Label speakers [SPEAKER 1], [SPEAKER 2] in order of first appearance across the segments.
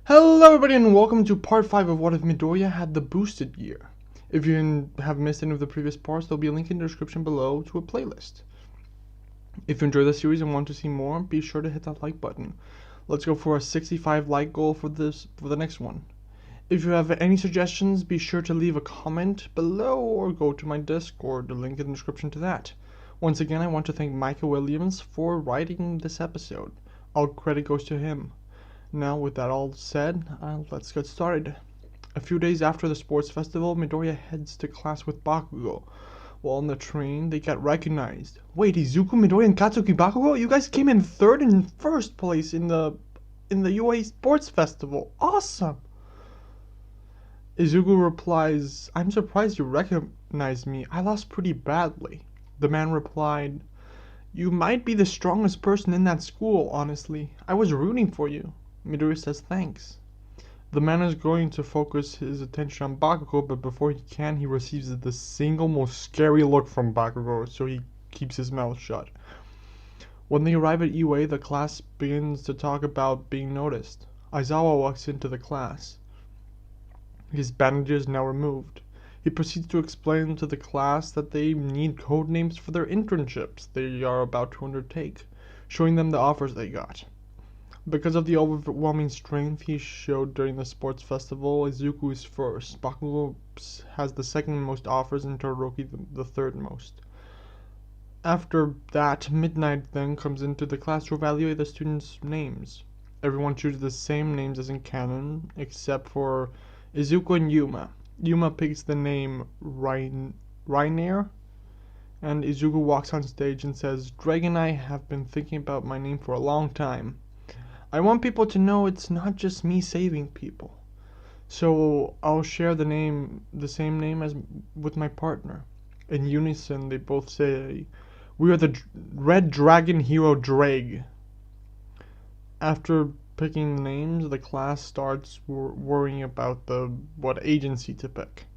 [SPEAKER 1] Hello everybody and welcome to part 5 of What If Midoriya Had the Boosted Year. If you have missed any of the previous parts, there'll be a link in the description below to a playlist. If you enjoy the series and want to see more, be sure to hit that like button. Let's go for a 65 like goal for the next one. If you have any suggestions, be sure to leave a comment below or go to my Discord, the link in the description to that. Once again, I want to thank Micah Williams for writing this episode. All credit goes to him. Now, with that all said, let's get started. A few days after the sports festival, Midoriya heads to class with Bakugo. While on the train, they get recognized. Wait, Izuku, Midoriya, and Katsuki Bakugo? You guys came in 3rd and 1st place in the UA Sports Festival. Awesome! Izuku replies, I'm surprised you recognized me. I lost pretty badly. The man replied, you might be the strongest person in that school, honestly. I was rooting for you. Midoriya says thanks. The man is going to focus his attention on Bakugo, but before he can, he receives the single most scary look from Bakugo, so he keeps his mouth shut. When they arrive at UA, the class begins to talk about being noticed. Aizawa walks into the class. His bandages now removed. He proceeds to explain to the class that they need code names for their internships they are about to undertake, showing them the offers they got. Because of the overwhelming strength he showed during the sports festival, Izuku is first, Bakugo has the second most offers, and Todoroki the third most. After that, Midnight then comes into the class to evaluate the students' names. Everyone chooses the same names as in canon, except for Izuku and Yuma. Yuma picks the name Rainier, and Izuku walks on stage and says, Dreg and I have been thinking about my name for a long time. I want people to know it's not just me saving people. So I'll share the same name as with my partner. In unison, they both say, we are the Red Dragon Hero Dreg. After picking names, the class starts worrying about what agency to pick.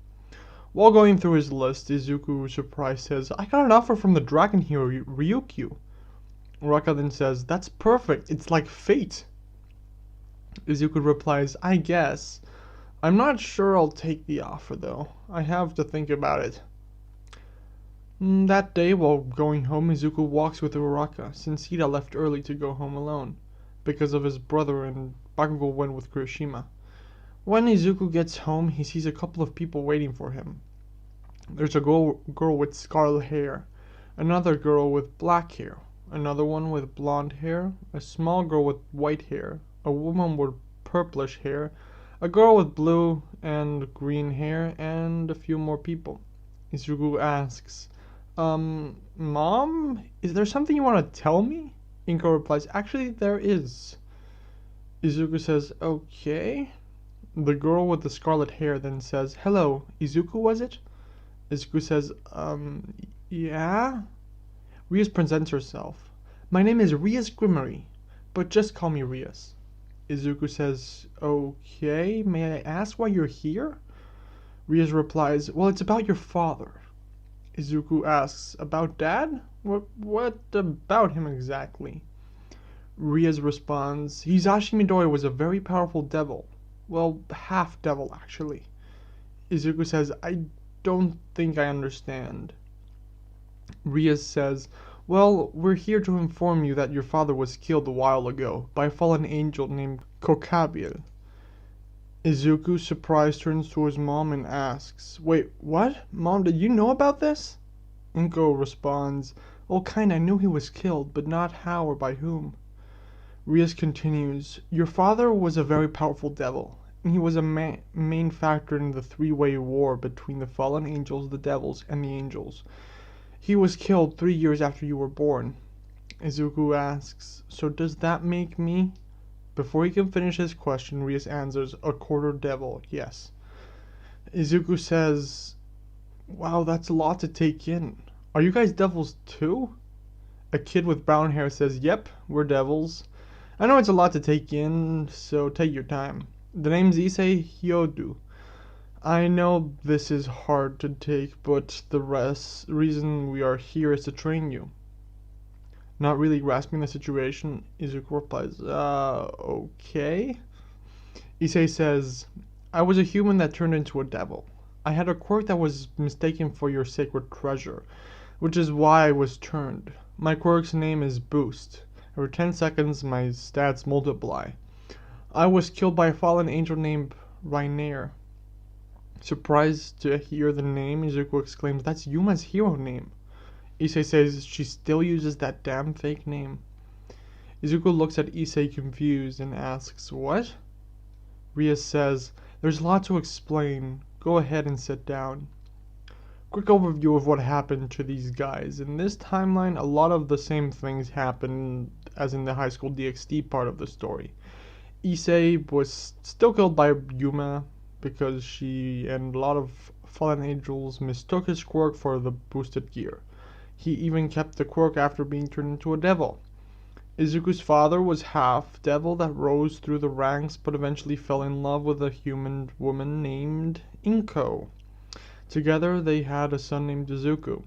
[SPEAKER 1] While going through his list, Izuku, surprised, says, I got an offer from the Dragon Hero Ryukyu. Raka then says, that's perfect, it's like fate. Izuku replies, I guess. I'm not sure I'll take the offer though. I have to think about it. That day, while going home, Izuku walks with Uraraka, since Hida left early to go home alone, because of his brother, and Bakugo went with Kirishima. When Izuku gets home, he sees a couple of people waiting for him. There's a girl with scarlet hair, another girl with black hair, another one with blonde hair, a small girl with white hair, a woman with purplish hair, a girl with blue and green hair, and a few more people. Izuku asks, Mom, is there something you want to tell me? Inko replies, actually there is. Izuku says, okay. The girl with the scarlet hair then says, hello, Izuku was it? Izuku says, yeah? Rias presents herself. My name is Rias Gremory, but just call me Rias. Izuku says, okay, may I ask why you're here? Rias replies, well, it's about your father. Izuku asks, about Dad? What about him exactly? Rias responds, Hisashi Midoriya was a very powerful devil. Well, half devil, actually. Izuku says, I don't think I understand. Rias says, well, we're here to inform you that your father was killed a while ago by a fallen angel named Kokabil. Izuku, surprised, turns to his mom and asks, wait, what? Mom, did you know about this? Inko responds, well, I knew he was killed, but not how or by whom. Rias continues, your father was a very powerful devil, and he was a main factor in the three-way war between the fallen angels, the devils, and the angels. He was killed 3 years after you were born. Izuku asks, so does that make me? Before he can finish his question, Rias answers, a quarter devil, yes. Izuku says, wow, that's a lot to take in. Are you guys devils too? A kid with brown hair says, yep, we're devils. I know it's a lot to take in, so take your time. The name's Issei Hyodu. I know this is hard to take, but the reason we are here is to train you. Not really grasping the situation, Izuku replies, okay? Issei says, I was a human that turned into a devil. I had a quirk that was mistaken for your sacred treasure, which is why I was turned. My quirk's name is Boost. Every 10 seconds, my stats multiply. I was killed by a fallen angel named Rainier. Surprised to hear the name, Izuku exclaims, that's Yuma's hero name. Issei says she still uses that damn fake name. Izuku looks at Issei confused and asks, what? Ria says, there's a lot to explain. Go ahead and sit down. Quick overview of what happened to these guys. In this timeline, a lot of the same things happened as in the high school DxD part of the story. Issei was still killed by Yuma because she and a lot of fallen angels mistook his quirk for the boosted gear. He even kept the quirk after being turned into a devil. Izuku's father was half devil that rose through the ranks but eventually fell in love with a human woman named Inko. Together they had a son named Izuku.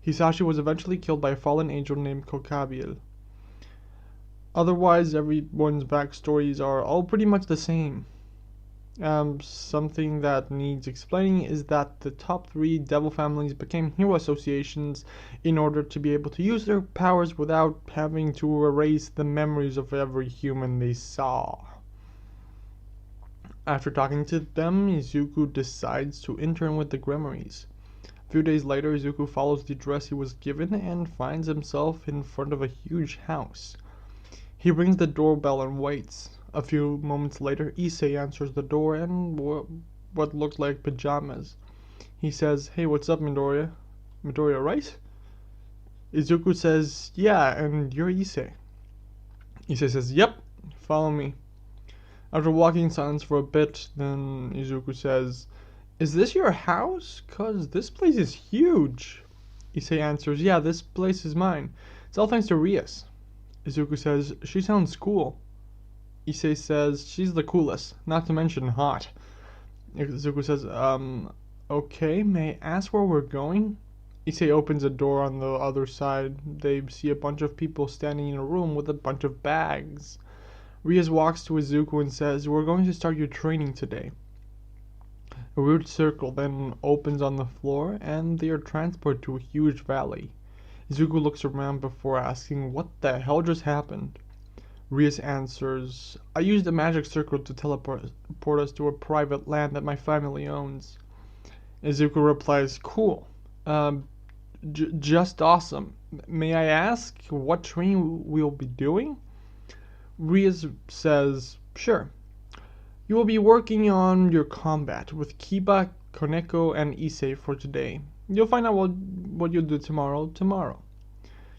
[SPEAKER 1] Hisashi was eventually killed by a fallen angel named Kokabiel. Otherwise, everyone's backstories are all pretty much the same. Something that needs explaining is that the top 3 devil families became hero associations in order to be able to use their powers without having to erase the memories of every human they saw. After talking to them, Izuku decides to intern with the Gremories. A few days later, Izuku follows the address he was given and finds himself in front of a huge house. He rings the doorbell and waits. A few moments later, Issei answers the door in what looked like pajamas. He says, hey, what's up, Midoriya? Midoriya, right? Izuku says, yeah, and you're Issei. Issei says, yep, follow me. After walking in silence for a bit, then Izuku says, is this your house? 'Cause this place is huge. Issei answers, yeah, this place is mine. It's all thanks to Rias. Izuku says, she sounds cool. Issei says, she's the coolest, not to mention hot. Izuku says, okay, may I ask where we're going? Issei opens a door on the other side. They see a bunch of people standing in a room with a bunch of bags. Rias walks to Izuku and says, we're going to start your training today. A weird circle then opens on the floor, and they are transported to a huge valley. Izuku looks around before asking, what the hell just happened? Rias answers, I used a magic circle to teleport us to a private land that my family owns. Izuku replies, cool. Just awesome. May I ask what training we'll be doing? Rias says, sure. You will be working on your combat with Kiba, Koneko, and Issei for today. You'll find out what you'll do tomorrow.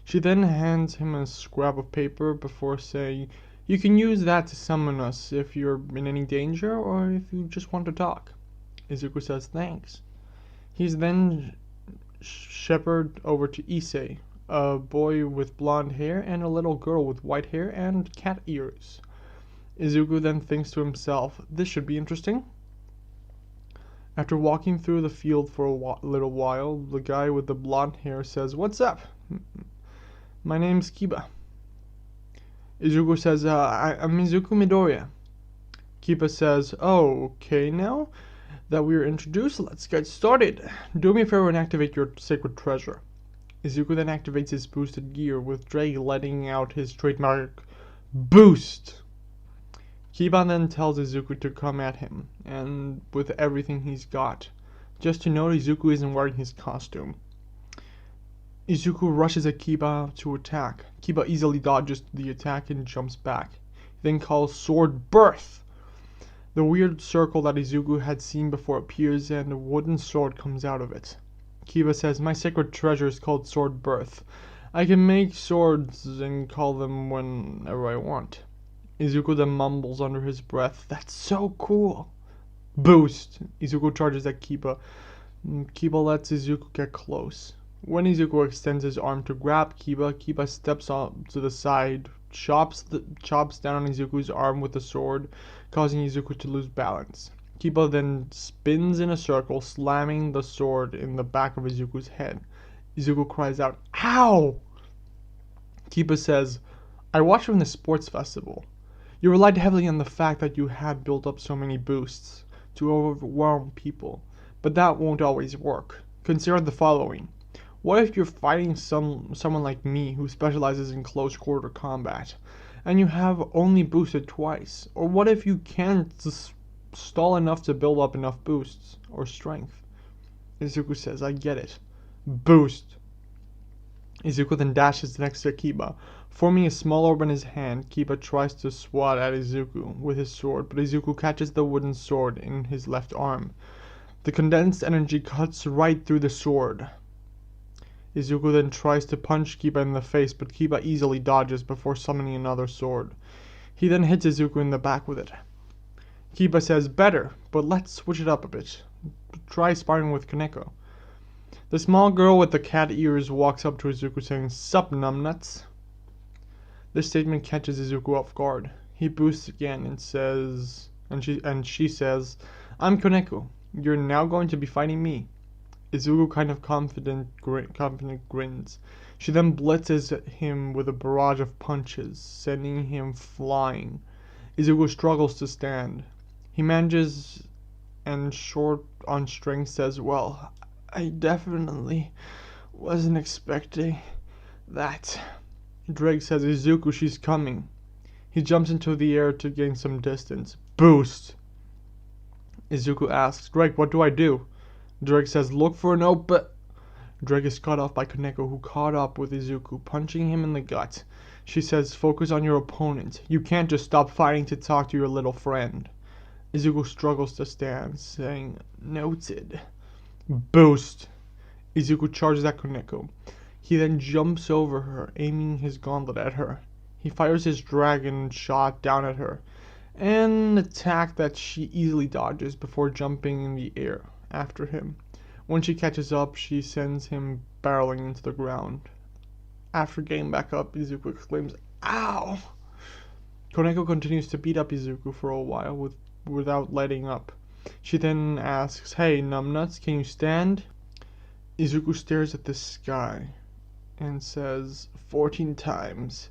[SPEAKER 1] She then hands him a scrap of paper before saying, you can use that to summon us if you're in any danger or if you just want to talk. Izuku says thanks. He's then shepherded over to Issei, a boy with blonde hair and a little girl with white hair and cat ears. Izuku then thinks to himself, this should be interesting. After walking through the field for a little while, the guy with the blonde hair says, what's up? My name's Kiba. Izuku says, I'm Izuku Midoriya. Kiba says, oh, okay now that we're introduced, let's get started. Do me a favor and activate your sacred treasure. Izuku then activates his boosted gear, with Drake letting out his trademark boost. Kiba then tells Izuku to come at him, and with everything he's got. Just to note, Izuku isn't wearing his costume. Izuku rushes at Kiba to attack. Kiba easily dodges the attack and jumps back. He then calls Sword Birth. The weird circle that Izuku had seen before appears and a wooden sword comes out of it. Kiba says, my sacred treasure is called Sword Birth. I can make swords and call them whenever I want. Izuku then mumbles under his breath, that's so cool. Boost! Izuku charges at Kiba. Kiba lets Izuku get close. When Izuku extends his arm to grab Kiba, Kiba steps on to the side, chops down on Izuku's arm with the sword, causing Izuku to lose balance. Kiba then spins in a circle, slamming the sword in the back of Izuku's head. Izuku cries out, "Ow!" Kiba says, "I watched from the sports festival. You relied heavily on the fact that you had built up so many boosts to overwhelm people, but that won't always work. Consider the following. What if you're fighting someone like me who specializes in close quarter combat, and you have only boosted twice? Or what if you can't stall enough to build up enough boosts or strength?" Izuku says, "I get it. Boost." Izuku then dashes next to Kiba. Forming a small orb in his hand, Kiba tries to swat at Izuku with his sword, but Izuku catches the wooden sword in his left arm. The condensed energy cuts right through the sword. Izuku then tries to punch Kiba in the face, but Kiba easily dodges before summoning another sword. He then hits Izuku in the back with it. Kiba says, "Better, but let's switch it up a bit. Try sparring with Koneko." The small girl with the cat ears walks up to Izuku saying, "Sup, numbnuts?" This statement catches Izuku off guard. He boosts again and she says, "I'm Koneko. You're now going to be fighting me." Izuku kind of confident grins. She then blitzes him with a barrage of punches, sending him flying. Izuku struggles to stand. He manages and short on strength says, "Well, I definitely wasn't expecting that." Drake says, "Izuku, she's coming." He jumps into the air to gain some distance. Boost! Izuku asks, "Drake, what do I do?" Drake says, "Look for an open..." Drake is cut off by Koneko, who caught up with Izuku, punching him in the gut. She says, "Focus on your opponent. You can't just stop fighting to talk to your little friend." Izuku struggles to stand, saying, "Noted." Boost! Izuku charges at Koneko. He then jumps over her, aiming his gauntlet at her. He fires his dragon shot down at her, an attack that she easily dodges before jumping in the air after him. When she catches up, she sends him barreling into the ground. After getting back up, Izuku exclaims, "Ow!" Koneko continues to beat up Izuku for a while without letting up. She then asks, "Hey, numbnuts, can you stand?" Izuku stares at the sky and says, 14 times.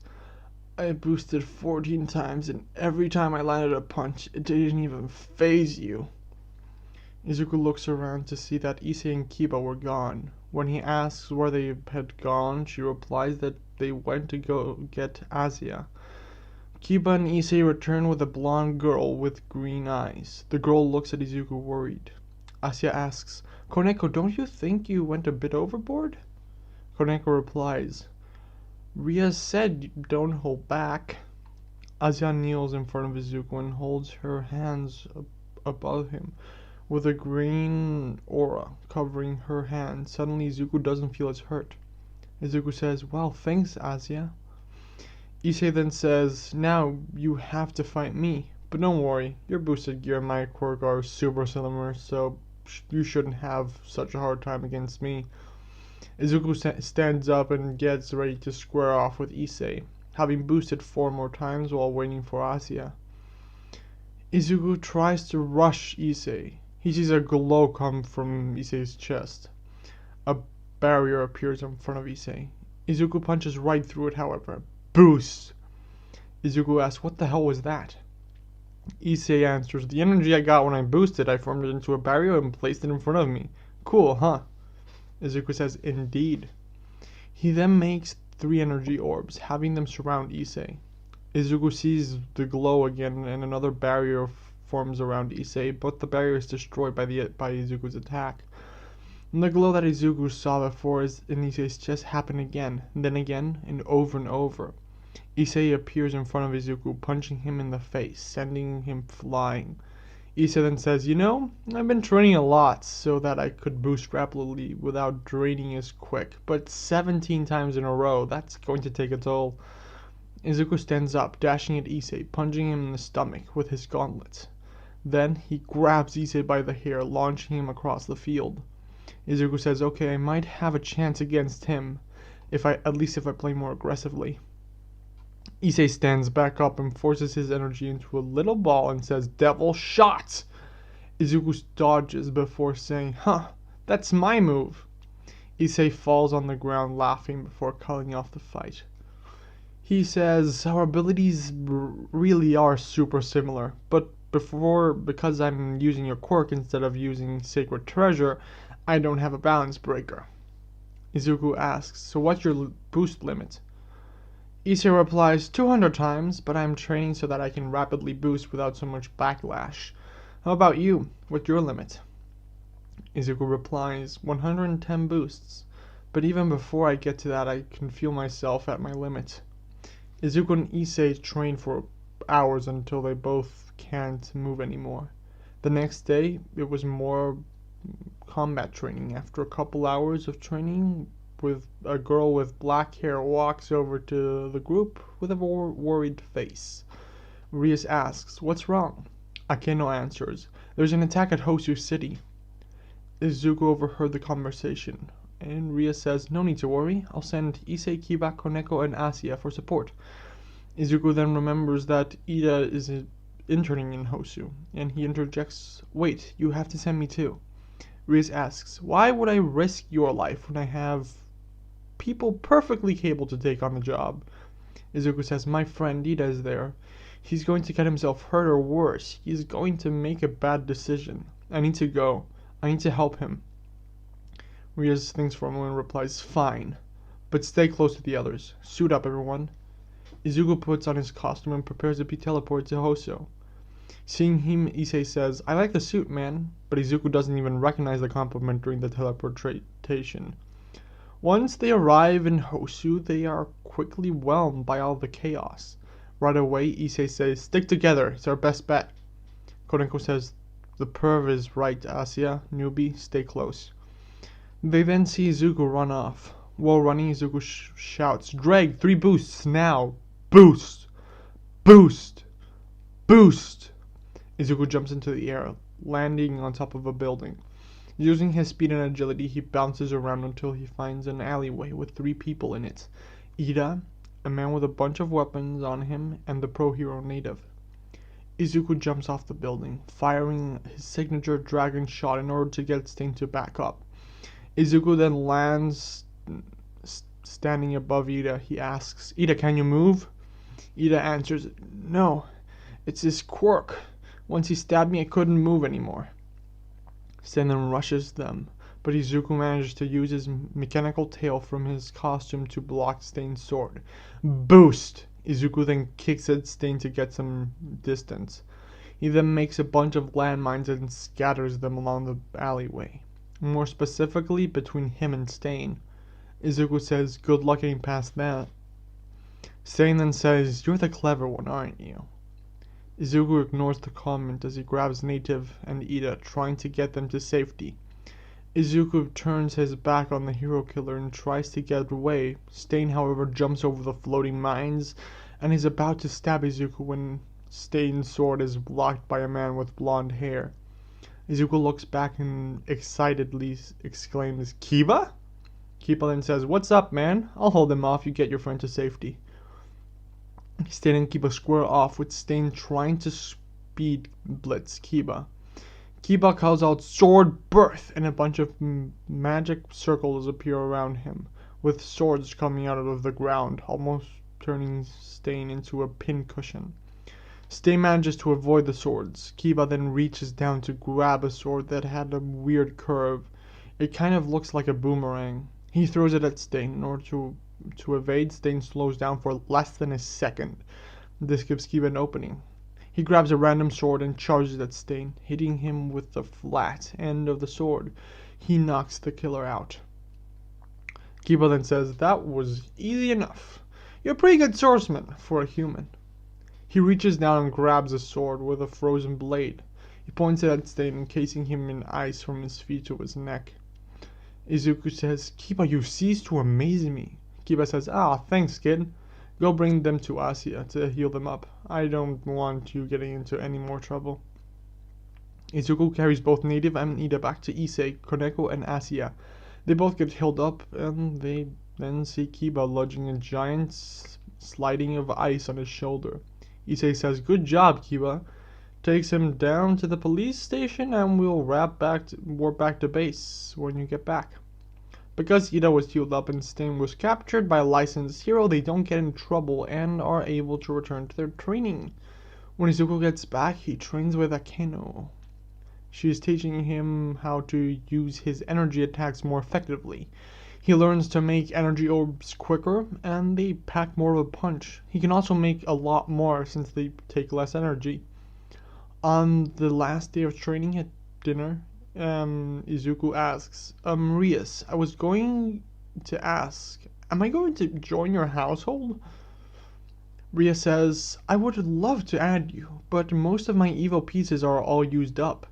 [SPEAKER 1] I boosted 14 times, and every time I landed a punch, it didn't even faze you." Izuku looks around to see that Issei and Kiba were gone. When he asks where they had gone, she replies that they went to go get Asuya. Kiba and Issei return with a blonde girl with green eyes. The girl looks at Izuku worried. Asuya asks, "Koneko, don't you think you went a bit overboard?" Koneko replies, "Ria said don't hold back." Asuya kneels in front of Izuku and holds her hands above him, with a green aura covering her hand. Suddenly Izuku doesn't feel as hurt. Izuku says, "Well, thanks, Asuya." Issei then says, "Now you have to fight me. But don't worry, your boosted gear and my quirk are super similar, so you shouldn't have such a hard time against me." Izuku stands up and gets ready to square off with Issei, having boosted 4 more times while waiting for Asuya. Izuku tries to rush Issei. He sees a glow come from Issei's chest. A barrier appears in front of Issei. Izuku punches right through it, however. Boost! Izuku asks, "What the hell was that?" Issei answers, "The energy I got when I boosted, I formed it into a barrier and placed it in front of me. Cool, huh?" Izuku says, "Indeed." He then makes 3 energy orbs, having them surround Issei. Izuku sees the glow again and another barrier forms around Issei, but the barrier is destroyed by Izuku's attack. And the glow that Izuku saw before in Issei's chest happened again, and over. Issei appears in front of Izuku, punching him in the face, sending him flying. Issei then says, "You know, I've been training a lot so that I could boost rapidly without draining as quick, but 17 times in a row, that's going to take a toll." Izuku stands up, dashing at Issei, punching him in the stomach with his gauntlets. Then he grabs Issei by the hair, launching him across the field. Izuku says, "Okay, I might have a chance against him, at least if I play more aggressively." Issei stands back up and forces his energy into a little ball and says, "Devil shot!" Izuku dodges before saying, "Huh, that's my move." Issei falls on the ground laughing before cutting off the fight. He says, "Our abilities really are super similar, but because I'm using your quirk instead of using Sacred Treasure, I don't have a balance breaker." Izuku asks, "So what's your boost limit?" Issei replies, 200 times, but I'm training so that I can rapidly boost without so much backlash. How about you? What's your limit?" Izuku replies, 110 boosts, but even before I get to that I can feel myself at my limit. Izuku and Issei train for hours until they both can't move anymore. The next day, it was more combat training. After a couple hours of training, with a girl with black hair walks over to the group with a worried face. Rias asks, "What's wrong?" Akeno answers, "There's an attack at Hosu City." Izuku overheard the conversation, and Rias says, "No need to worry, I'll send Issei, Kiba, Koneko, and Asiya for support." Izuku then remembers that Ida is interning in Hosu, and he interjects, "Wait, you have to send me too." Rias asks, "Why would I risk your life when I have people perfectly capable to take on the job?" Izuku says, "My friend Ida is there. He's going to get himself hurt or worse. He's going to make a bad decision. I need to go. I need to help him." Rias thinks for a moment and replies, "Fine, but stay close to the others. Suit up, everyone." Izuku puts on his costume and prepares to be teleported to Hoso. Seeing him, Issei says, "I like the suit, man," but Izuku doesn't even recognize the compliment during the teleportation. Once they arrive in Hosu, they are quickly whelmed by all the chaos. Right away, Issei says, "Stick together, it's our best bet." Koneko says, "The perv is right, Asiya, newbie, stay close." They then see Izuku run off. While running, Izuku shouts, "Drag, 3 boosts, now! Boost! Boost! Boost!" Izuku jumps into the air, landing on top of a building. Using his speed and agility, he bounces around until he finds an alleyway with 3 people in it. Ida, a man with a bunch of weapons on him, and the pro hero native. Izuku jumps off the building, firing his signature dragon shot in order to get Stain to back up. Izuku then lands standing above Ida. He asks, "Ida, can you move?" Ida answers, "No, it's his quirk. Once he stabbed me, I couldn't move anymore." Stain then rushes them, but Izuku manages to use his mechanical tail from his costume to block Stain's sword. Boost! Izuku then kicks at Stain to get some distance. He then makes a bunch of landmines and scatters them along the alleyway. More specifically, between him and Stain. Izuku says, "Good luck getting past that." Stain then says, "You're the clever one, aren't you?" Izuku ignores the comment as he grabs Native and Ida, trying to get them to safety. Izuku turns his back on the hero killer and tries to get away. Stain, however, jumps over the floating mines and is about to stab Izuku when Stain's sword is blocked by a man with blonde hair. Izuku looks back and excitedly exclaims, "Kiba?" Kiba then says, "What's up, man? I'll hold him off, you get your friend to safety." Stain and Kiba square off, with Stain trying to speed blitz Kiba. Kiba calls out, "Sword birth!" and a bunch of magic circles appear around him, with swords coming out of the ground, almost turning Stain into a pincushion. Stain manages to avoid the swords. Kiba then reaches down to grab a sword that had a weird curve. It kind of looks like a boomerang. He throws it at Stain. In order to evade, Stain slows down for less than a second. This gives Kiba an opening. He grabs a random sword and charges at Stain, hitting him with the flat end of the sword. He knocks the killer out. Kiba then says, "That was easy enough. You're a pretty good swordsman for a human." He reaches down and grabs a sword with a frozen blade. He points it at Stain, encasing him in ice from his feet to his neck. Izuku says, "Kiba, you cease to amaze me." Kiba says, "Thanks, kid. Go bring them to Asiya to heal them up. I don't want you getting into any more trouble." Izuku carries both Native and Ida back to Issei, Koneko, and Asiya. They both get healed up, and they then see Kiba lodging a giant sliding of ice on his shoulder. Issei says, "Good job, Kiba." takes him down to the police station, and we'll warp back to base when you get back. Because Ida was healed up and Stain was captured by a licensed hero, they don't get in trouble and are able to return to their training. When Izuku gets back, he trains with Akeno. She is teaching him how to use his energy attacks more effectively. He learns to make energy orbs quicker, and they pack more of a punch. He can also make a lot more since they take less energy. On the last day of training at dinner, Izuku asks, Rias, I was going to ask, am I going to join your household? Ria says, I would love to add you, but most of my evil pieces are all used up.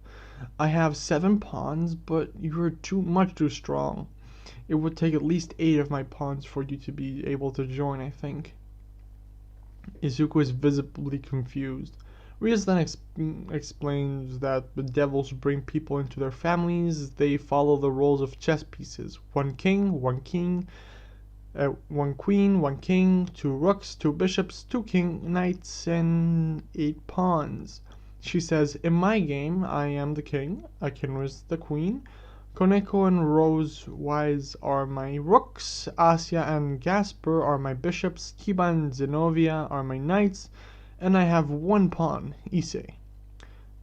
[SPEAKER 1] I have 7 pawns, but you're much too strong. It would take at least 8 of my pawns for you to be able to join, I think. Izuku is visibly confused. Rias then explains that the devils bring people into their families. They follow the roles of chess pieces. 1 king, 1 queen, 1 king, 2 rooks, 2 bishops, 2 knights, and 8 pawns. She says, in my game, I am the king, Akeno is the queen, Koneko and Rose Wise are my rooks, Asya and Gasper are my bishops, Kiba and Zenovia are my knights, and I have 1 pawn, Issei.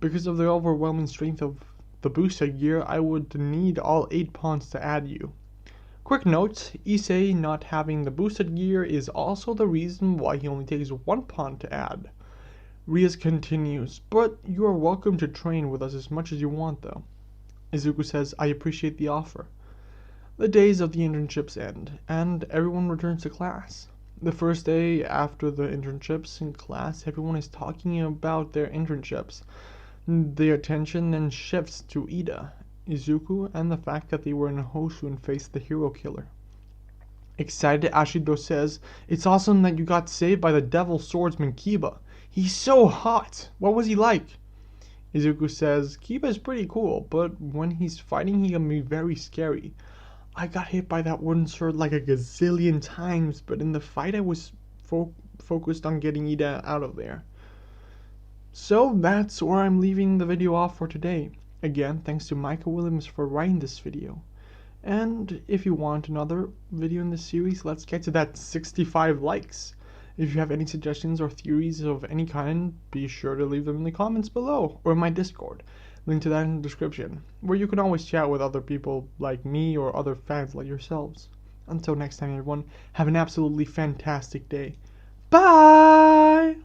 [SPEAKER 1] Because of the overwhelming strength of the boosted gear, I would need all 8 pawns to add you. Quick note, Issei not having the boosted gear is also the reason why he only takes 1 pawn to add. Rias continues, but you are welcome to train with us as much as you want though. Izuku says, I appreciate the offer. The days of the internships end, and everyone returns to class. The first day after the internships in class, everyone is talking about their internships. Their attention then shifts to Ida, Izuku, and the fact that they were in Hoshu and faced the hero killer. Excited, Ashido says, it's awesome that you got saved by the devil swordsman Kiba. He's so hot! What was he like? Izuku says, Kiba is pretty cool, but when he's fighting he can be very scary. I got hit by that wooden sword like a gazillion times, but in the fight I was focused on getting Ida out of there. So that's where I'm leaving the video off for today. Again, thanks to Micah Williams for writing this video. And if you want another video in this series, let's get to that 65 likes. If you have any suggestions or theories of any kind, be sure to leave them in the comments below or in my Discord. Link to that in the description, where you can always chat with other people like me or other fans like yourselves. Until next time everyone, have an absolutely fantastic day. Bye!